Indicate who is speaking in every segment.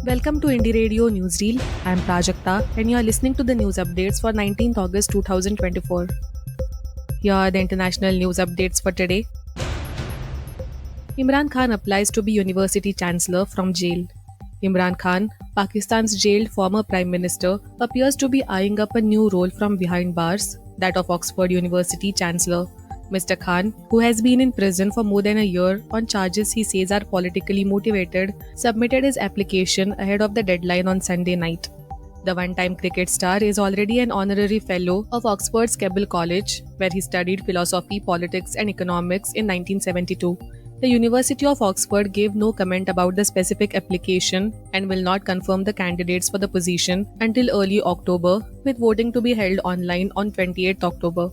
Speaker 1: Welcome to Indie Radio Newsreel. I am Prajakta and you are listening to the news updates for 19th August 2024. Here are the international news updates for today. Imran Khan applies to be University Chancellor from jail. Imran Khan, Pakistan's jailed former Prime Minister, appears to be eyeing up a new role from behind bars, that of Oxford University Chancellor. Mr. Khan, who has been in prison for more than a year on charges he says are politically motivated, submitted his application ahead of the deadline on Sunday night. The one-time cricket star is already an honorary fellow of Oxford's Keble College, where he studied philosophy, politics and economics in 1972. The University of Oxford gave no comment about the specific application and will not confirm the candidates for the position until early October, with voting to be held online on 28 October.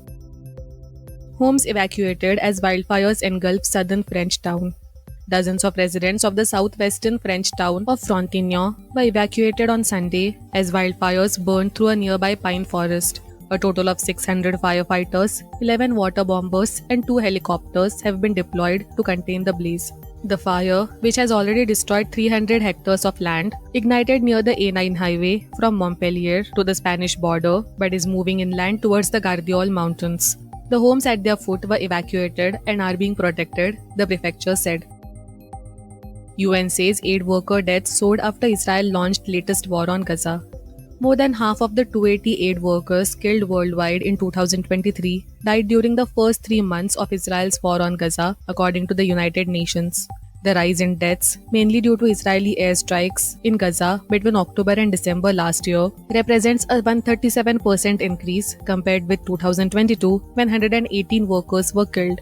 Speaker 1: Homes evacuated as wildfires engulf southern French town. Dozens of residents of the southwestern French town of Frontignan were evacuated on Sunday as wildfires burned through a nearby pine forest. A total of 600 firefighters, 11 water bombers, and 2 helicopters have been deployed to contain the blaze. The fire, which has already destroyed 300 hectares of land, ignited near the A9 highway from Montpellier to the Spanish border but is moving inland towards the Gardiol Mountains. The homes at their foot were evacuated and are being protected, the prefecture said. UN says aid worker deaths soared after Israel launched latest war on Gaza. More than half of the 280 aid workers killed worldwide in 2023 died during the first 3 months of Israel's war on Gaza, according to the United Nations. The rise in deaths, mainly due to Israeli airstrikes in Gaza between October and December last year, represents a 137% increase compared with 2022 when 118 workers were killed.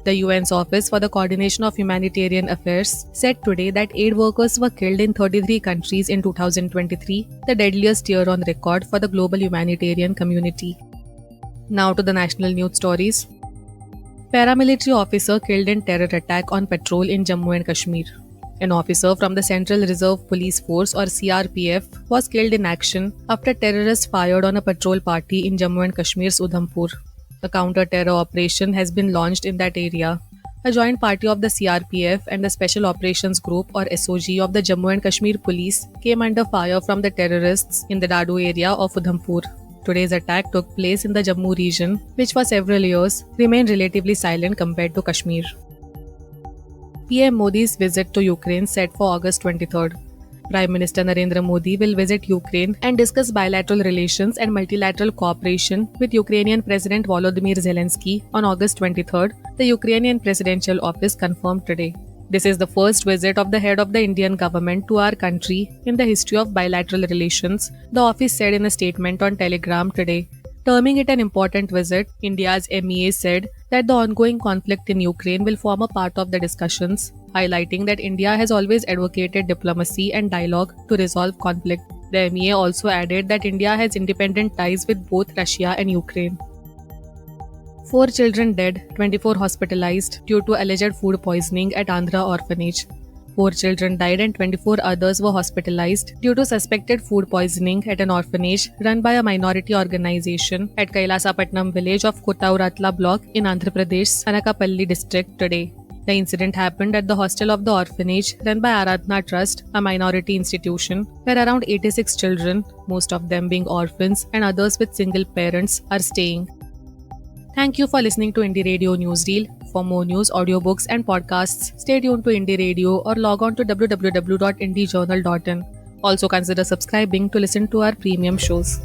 Speaker 1: The UN's Office for the Coordination of Humanitarian Affairs said today that aid workers were killed in 33 countries in 2023, the deadliest year on record for the global humanitarian community. Now to the national news stories. Paramilitary officer killed in terror attack on patrol in Jammu and Kashmir. An officer from the Central Reserve Police Force or CRPF was killed in action after terrorists fired on a patrol party in Jammu and Kashmir's Udhampur. A counter-terror operation has been launched in that area. A joint party of the CRPF and the Special Operations Group or SOG of the Jammu and Kashmir Police came under fire from the terrorists in the Dadu area of Udhampur. Today's attack took place in the Jammu region, which for several years remained relatively silent compared to Kashmir. PM Modi's visit to Ukraine set for August 23rd. Prime Minister Narendra Modi will visit Ukraine and discuss bilateral relations and multilateral cooperation with Ukrainian President Volodymyr Zelensky on August 23rd, the Ukrainian presidential office confirmed today. This is the first visit of the head of the Indian government to our country in the history of bilateral relations, the office said in a statement on Telegram today. Terming it an important visit, India's MEA said that the ongoing conflict in Ukraine will form a part of the discussions, highlighting that India has always advocated diplomacy and dialogue to resolve conflict. The MEA also added that India has independent ties with both Russia and Ukraine. 4 children dead, 24 hospitalized due to alleged food poisoning at Andhra orphanage. 4 children died and 24 others were hospitalized due to suspected food poisoning at an orphanage run by a minority organization at Kailasapatnam village of Kottauratla block in Andhra Pradesh, Anakapalli district today. The incident happened at the hostel of the orphanage run by Aradhana Trust, a minority institution, where around 86 children, most of them being orphans and others with single parents, are staying. Thank you for listening to Indie Radio Newsreel. For more news, audiobooks and podcasts, stay tuned to Indie Radio or log on to www.indiejournal.in. Also consider subscribing to listen to our premium shows.